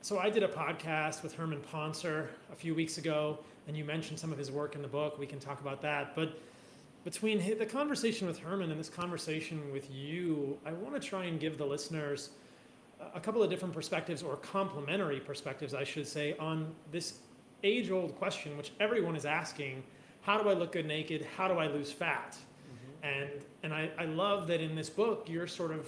So I did a podcast with Herman Poncer a few weeks ago, and you mentioned some of his work in the book. We can talk about that. But between the conversation with Herman and this conversation with you, I want to try and give the listeners a couple of different perspectives, or complementary perspectives, I should say, on this age-old question, which everyone is asking: how do I look good naked? How do I lose fat? Hmm. And I love that in this book you're sort of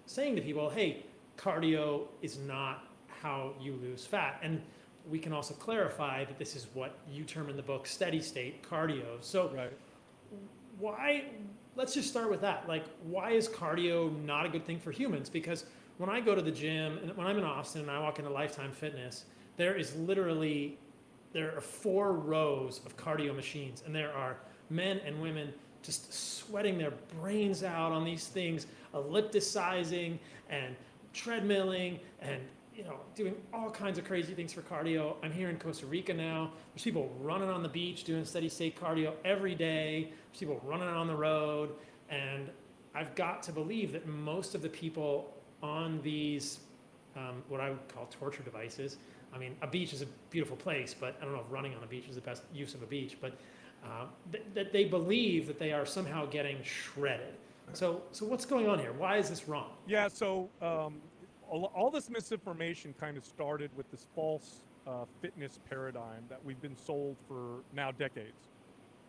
saying to people, hey, cardio is not how you lose fat. And we can also clarify that this is what you term in the book steady state cardio. So Right. why, let's just start with that. Like, why is cardio not a good thing for humans? Because when I go to the gym and when I'm in Austin and I walk into Lifetime Fitness, there is literally, there are 4 rows of cardio machines, and there are men and women just sweating their brains out on these things, ellipticizing and treadmilling and doing all kinds of crazy things for cardio. I'm here in Costa Rica now. There's people running on the beach doing steady state cardio every day. There's people running on the road, and I've got to believe that most of the people on these what I would call torture devices. I mean, a beach is a beautiful place, but I don't know if running on a beach is the best use of a beach. But that they believe that they are somehow getting shredded. So what's going on here? Why is this wrong? Yeah. So all this misinformation kind of started with this false fitness paradigm that we've been sold for now decades.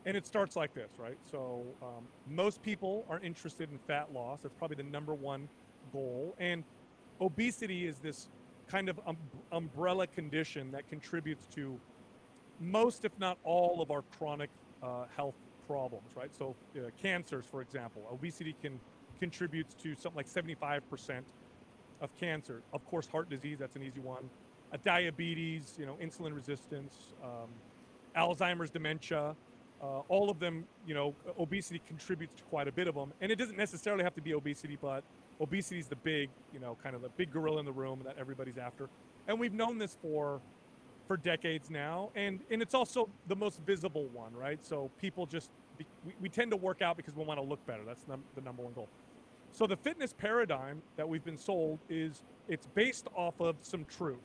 And it starts like this, right? So most people are interested in fat loss. That's probably the number one goal. And obesity is this kind of umbrella condition that contributes to most, if not all, of our chronic health problems, right? So cancers, for example, obesity can contributes to something like 75% of cancer. Of course, heart disease, that's an easy one. Diabetes, insulin resistance, Alzheimer's, dementia, all of them, obesity contributes to quite a bit of them. And it doesn't necessarily have to be obesity, but obesity is the big, kind of the big gorilla in the room that everybody's after. And we've known this for decades now. And it's also the most visible one, right? So people just, we tend to work out because we want to look better. That's the number one goal. So the fitness paradigm that we've been sold it's based off of some truth.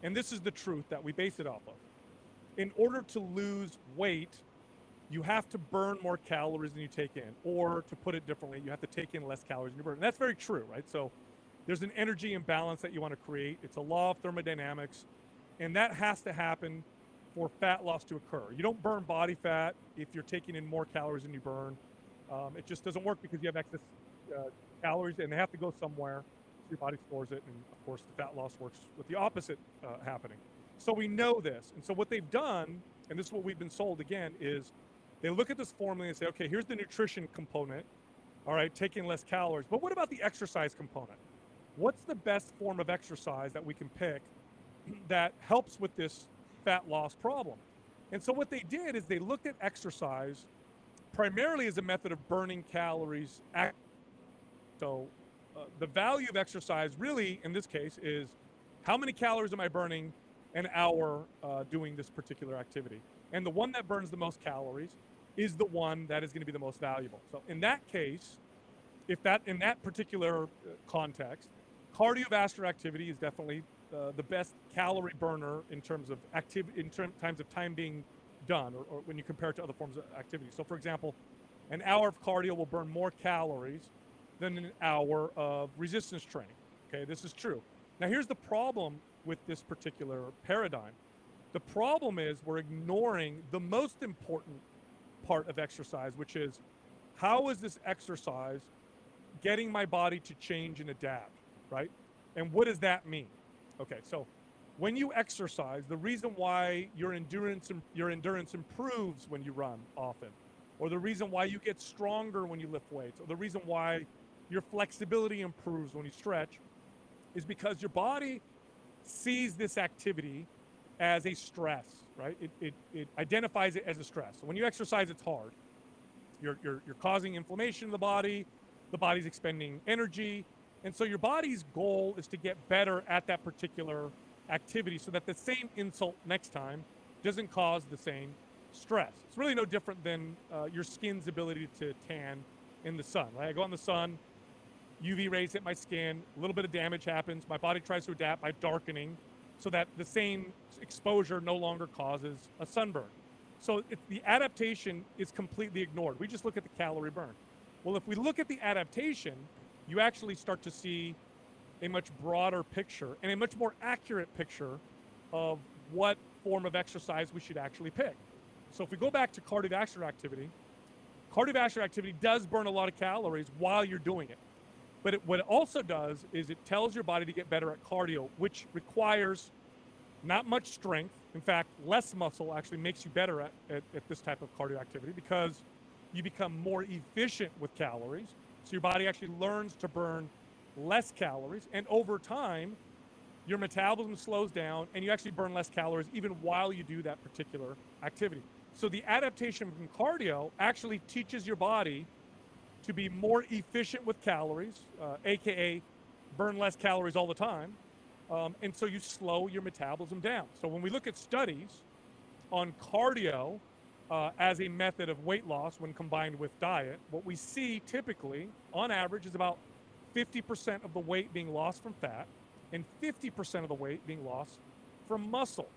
And this is the truth that we base it off of. In order to lose weight, you have to burn more calories than you take in. Or to put it differently, you have to take in less calories than you burn. And that's very true, right? So there's an energy imbalance that you want to create. It's a law of thermodynamics. And that has to happen for fat loss to occur. You don't burn body fat if you're taking in more calories than you burn. It just doesn't work because you have excess calories, and they have to go somewhere. So your body stores it, and of course, the fat loss works with the opposite happening. So we know this, and so what they've done, and this is what we've been sold again, is they look at this formula and say, okay, here's the nutrition component. All right, taking less calories, but what about the exercise component? What's the best form of exercise that we can pick that helps with this fat loss problem? And so what they did is they looked at exercise primarily as a method of burning calories. So the value of exercise really in this case is how many calories am I burning an hour doing this particular activity? And the one that burns the most calories is the one that is going to be the most valuable. So in that case, if that in that particular context, cardiovascular activity is definitely the best calorie burner in terms of times of time being done, or when you compare it to other forms of activity. So, for example, an hour of cardio will burn more calories than an hour of resistance training. Okay, this is true. Now, here's the problem with this particular paradigm. The problem is we're ignoring the most important part of exercise, which is how is this exercise getting my body to change and adapt, right? And what does that mean? Okay, so when you exercise, the reason why your endurance improves when you run often, or the reason why you get stronger when you lift weights, or the reason why your flexibility improves when you stretch, is because your body sees this activity as a stress, right? It identifies it as a stress. So when you exercise, it's hard. You're causing inflammation in the body. The body's expending energy. And so your body's goal is to get better at that particular activity so that the same insult next time doesn't cause the same stress. It's really no different than your skin's ability to tan in the sun, right? I go in the sun, UV rays hit my skin, a little bit of damage happens. My body tries to adapt by darkening. so that the same exposure no longer causes a sunburn. So the adaptation is completely ignored. We just look at the calorie burn. Well, if we look at the adaptation, you actually start to see a much broader picture and a much more accurate picture of what form of exercise we should actually pick. So if we go back to cardiovascular activity does burn a lot of calories while you're doing it. But what it also does is it tells your body to get better at cardio, which requires not much strength. In fact, less muscle actually makes you better at this type of cardio activity because you become more efficient with calories. So your body actually learns to burn less calories. And over time, your metabolism slows down and you actually burn less calories even while you do that particular activity. So the adaptation from cardio actually teaches your body to be more efficient with calories, AKA burn less calories all the time. And so you slow your metabolism down. So when we look at studies on cardio as a method of weight loss when combined with diet, what we see typically on average is about 50% of the weight being lost from fat and 50% of the weight being lost from muscle.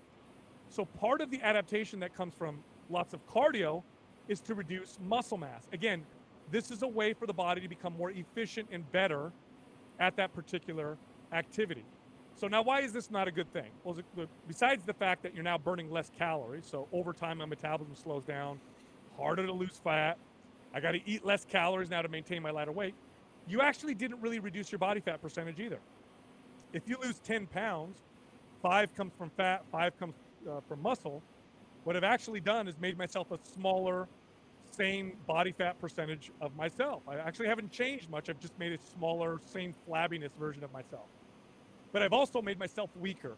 So part of the adaptation that comes from lots of cardio is to reduce muscle mass. Again, this is a way for the body to become more efficient and better at that particular activity. So now why is this not a good thing? Well, besides the fact that you're now burning less calories, so over time my metabolism slows down, harder to lose fat, I got to eat less calories now to maintain my lighter weight, you actually didn't really reduce your body fat percentage either. If you lose 10 pounds, 5 comes from fat, 5 comes from muscle, what I've actually done is made myself a smaller, same body fat percentage of myself. I actually haven't changed much. I've just made a smaller, same flabbiness version of myself. But I've also made myself weaker.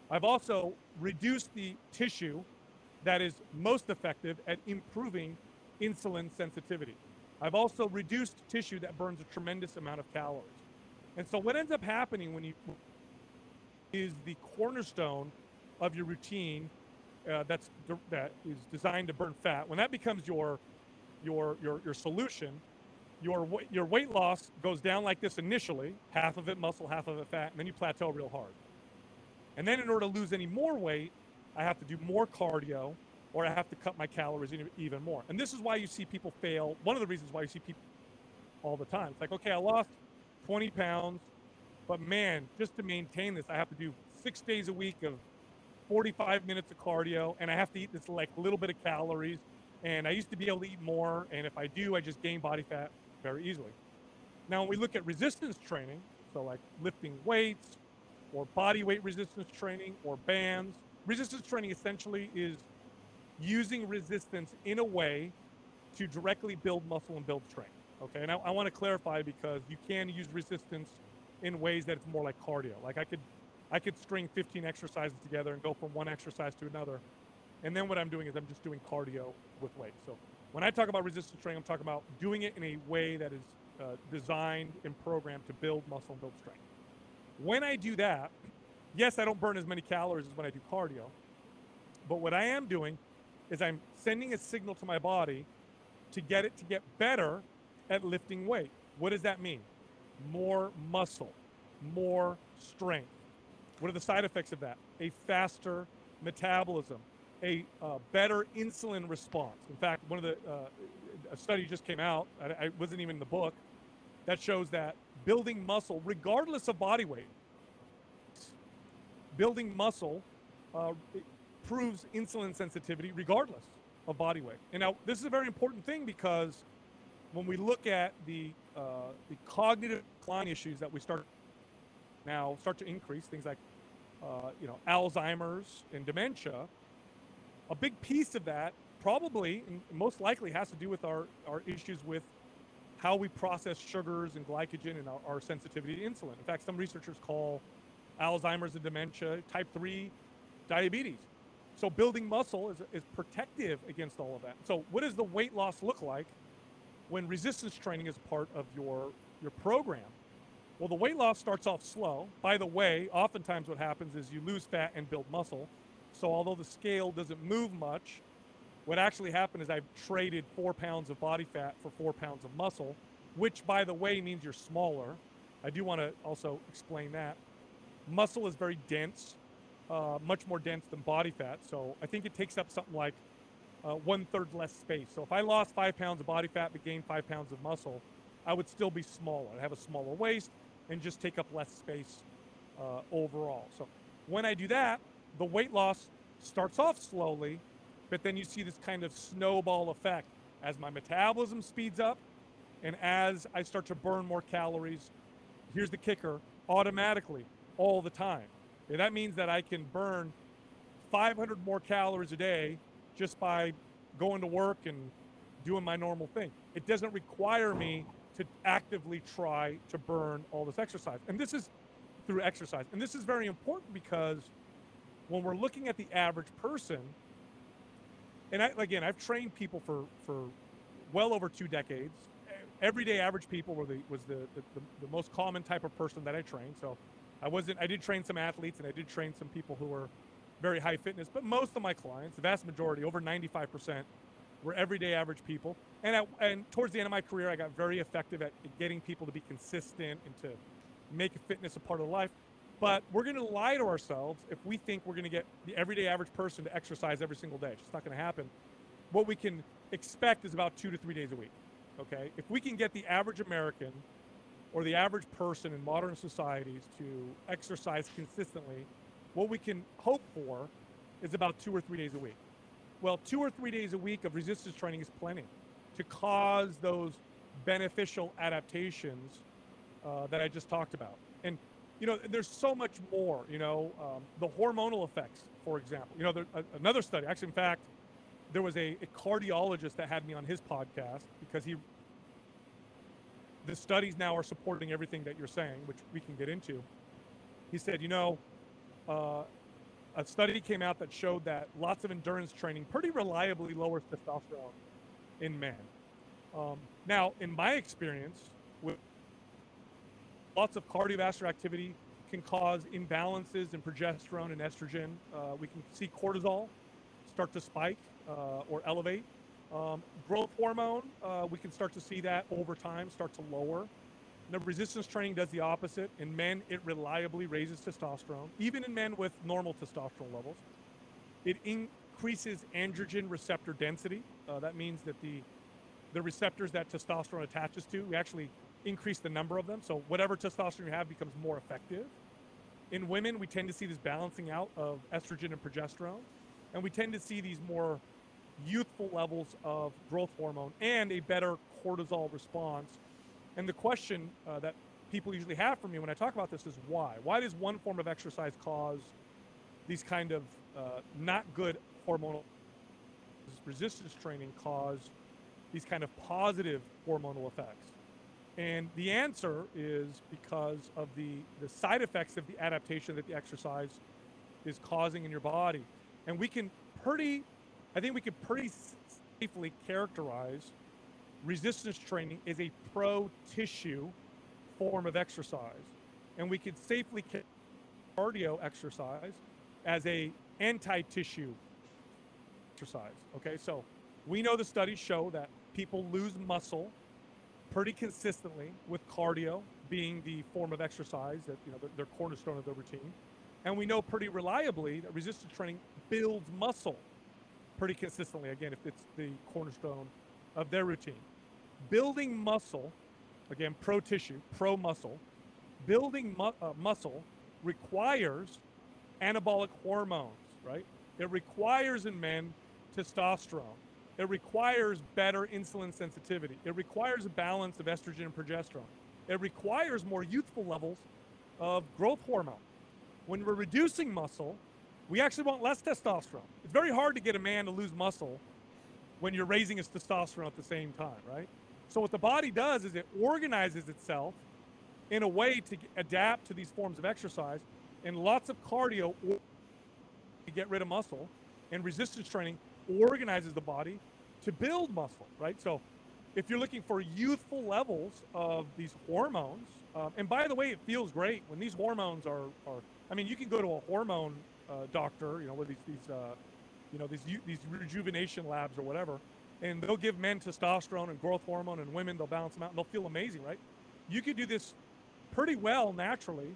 I've also reduced the tissue that is most effective at improving insulin sensitivity. I've also reduced tissue that burns a tremendous amount of calories. And so what ends up happening when you is the cornerstone of your routine that is designed to burn fat. When that becomes your solution, your weight loss goes down like this initially, half of it muscle, half of it fat, and then you plateau real hard. And then in order to lose any more weight, I have to do more cardio or I have to cut my calories even more. And this is why you see people fail. One of the reasons why you see people all the time. It's like, okay, I lost 20 pounds, but man, just to maintain this, I have to do 6 days a week of 45 minutes of cardio, and I have to eat this like little bit of calories. And I used to be able to eat more, and if I do, I just gain body fat very easily. Now, when we look at resistance training, so like lifting weights or body weight resistance training or bands, resistance training essentially is using resistance in a way to directly build muscle and build strength. Okay, and I want to clarify because you can use resistance in ways that it's more like cardio. Like I could string 15 exercises together and go from one exercise to another. And then what I'm doing is I'm just doing cardio with weight. So when I talk about resistance training, I'm talking about doing it in a way that is designed and programmed to build muscle and build strength. When I do that, yes, I don't burn as many calories as when I do cardio. But what I am doing is I'm sending a signal to my body to get it to get better at lifting weight. What does that mean? More muscle, more strength. What are the side effects of that? A faster metabolism, a better insulin response. In fact, a study just came out, I wasn't even in the book, that shows that building muscle, regardless of body weight, building muscle proves insulin sensitivity regardless of body weight. And now this is a very important thing because when we look at the cognitive decline issues that we start to increase, things like Alzheimer's and dementia, a big piece of that probably and most likely has to do with our issues with how we process sugars and glycogen and our sensitivity to insulin. In fact, some researchers call Alzheimer's and dementia type 3 diabetes. So building muscle is protective against all of that. So what does the weight loss look like when resistance training is part of your program? Well, the weight loss starts off slow. By the way, oftentimes what happens is you lose fat and build muscle. So although the scale doesn't move much, what actually happened is I've traded 4 pounds of body fat for 4 pounds of muscle, which by the way means you're smaller. I do want to also explain that. Muscle is very dense. much more dense than body fat. So I think it takes up something like 1/3 less space. So if I lost 5 pounds of body fat but gained 5 pounds of muscle, I would still be smaller. I'd have a smaller waist and just take up less space overall. So when I do that, the weight loss starts off slowly, but then you see this kind of snowball effect as my metabolism speeds up and as I start to burn more calories. Here's the kicker: automatically, all the time. Okay, that means that I can burn 500 more calories a day just by going to work and doing my normal thing. It doesn't require me to actively try to burn all this exercise. And this is through exercise. And this is very important because when we're looking at the average person, and I've trained people for well over 2 decades. Everyday average people was the most common type of person that I trained. So I did train some athletes and I did train some people who were very high fitness, but most of my clients, the vast majority, over 95%, were everyday average people. And towards the end of my career, I got very effective at getting people to be consistent and to make fitness a part of life. But we're going to lie to ourselves if we think we're going to get the everyday average person to exercise every single day. It's just not going to happen. What we can expect is about 2 to 3 days a week. Okay, if we can get the average American or the average person in modern societies to exercise consistently, what we can hope for is about 2 or 3 days a week. Well, 2 or 3 days a week of resistance training is plenty to cause those beneficial adaptations that I just talked about. And, there's so much more, the hormonal effects, for example. Another study, actually, in fact, there was a cardiologist that had me on his podcast because the studies now are supporting everything that you're saying, which we can get into. He said, a study came out that showed that lots of endurance training pretty reliably lowers testosterone in men. Now, in my experience, with lots of cardiovascular activity can cause imbalances in progesterone and estrogen. We can see cortisol start to spike or elevate. Growth hormone, we can start to see that over time start to lower. The resistance training does the opposite. In men, it reliably raises testosterone, even in men with normal testosterone levels. It increases androgen receptor density. That means that the receptors that testosterone attaches to, we actually increase the number of them. So whatever testosterone you have becomes more effective. In women, we tend to see this balancing out of estrogen and progesterone. And we tend to see these more youthful levels of growth hormone and a better cortisol response. And the question that people usually have for me when I talk about this is why? Why does one form of exercise cause these kind of not good hormonal resistance training cause these kind of positive hormonal effects? And the answer is because of the side effects of the adaptation that the exercise is causing in your body. And I think we can pretty safely characterize resistance training as a pro-tissue form of exercise. And we could safely characterize cardio exercise as a anti-tissue exercise. Okay, so we know the studies show that people lose muscle pretty consistently with cardio being the form of exercise that, their cornerstone of their routine. And we know pretty reliably that resistance training builds muscle pretty consistently, again, if it's the cornerstone of their routine. Building muscle, again, pro-tissue, pro-muscle, building muscle requires anabolic hormones, right? It requires in men testosterone. It requires better insulin sensitivity. It requires a balance of estrogen and progesterone. It requires more youthful levels of growth hormone. When we're reducing muscle, we actually want less testosterone. It's very hard to get a man to lose muscle when you're raising his testosterone at the same time, right? So what the body does is it organizes itself in a way to adapt to these forms of exercise, and lots of cardio to get rid of muscle, and resistance training organizes the body to build muscle, right? So if you're looking for youthful levels of these hormones, and by the way, it feels great when these hormones are you can go to a hormone doctor, with these rejuvenation labs or whatever, and they'll give men testosterone and growth hormone, and women, they'll balance them out, and they'll feel amazing, right? You could do this pretty well naturally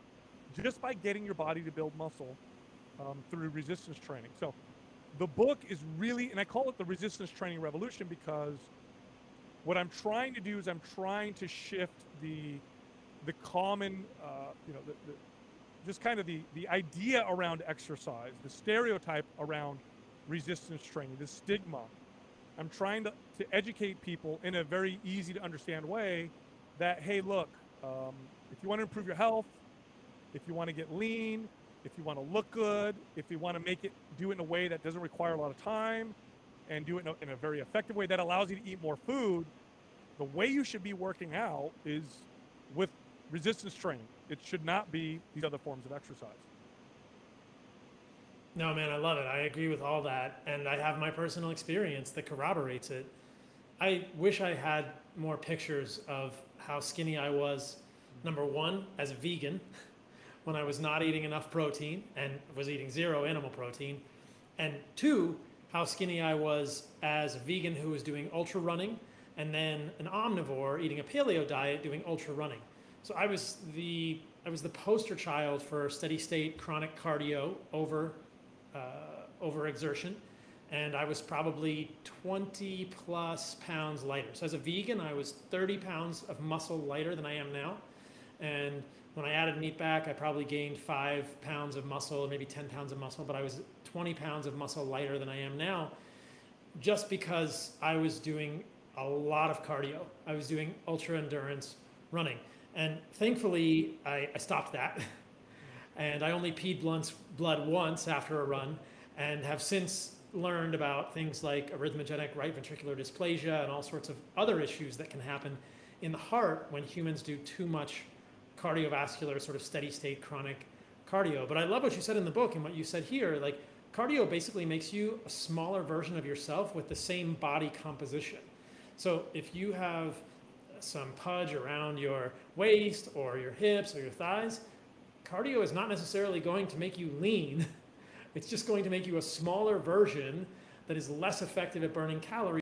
just by getting your body to build muscle through resistance training. So the book is really, and I call it the resistance training revolution because what I'm trying to do is I'm trying to shift the common, just kind of the idea around exercise, the stereotype around resistance training, the stigma. I'm trying to educate people in a very easy to understand way that, hey, look, if you want to improve your health, if you want to get lean, if you want to look good, if you want to do it in a way that doesn't require a lot of time and do it in a very effective way that allows you to eat more food, the way you should be working out is with resistance training. It should not be these other forms of exercise. No, man, I love it. I agree with all that. And I have my personal experience that corroborates it. I wish I had more pictures of how skinny I was, number one, as a vegan, when I was not eating enough protein and was eating zero animal protein. And two, how skinny I was as a vegan who was doing ultra running, and then an omnivore eating a paleo diet doing ultra running. So I was the poster child for steady state chronic cardio over exertion, and I was probably 20 plus pounds lighter. So as a vegan, I was 30 pounds of muscle lighter than I am now, and when I added meat back, I probably gained 5 pounds of muscle, maybe 10 pounds of muscle, but I was 20 pounds of muscle lighter than I am now, just because I was doing a lot of cardio. I was doing ultra endurance running. And thankfully, I stopped that. And I only peed blood once after a run, and have since learned about things like arrhythmogenic right ventricular dysplasia and all sorts of other issues that can happen in the heart when humans do too much cardiovascular sort of steady state chronic cardio. But I love what you said in the book and what you said here. Like, cardio basically makes you a smaller version of yourself with the same body composition. So if you have some pudge around your waist or your hips or your thighs, cardio is not necessarily going to make you lean. It's just going to make you a smaller version that is less effective at burning calories.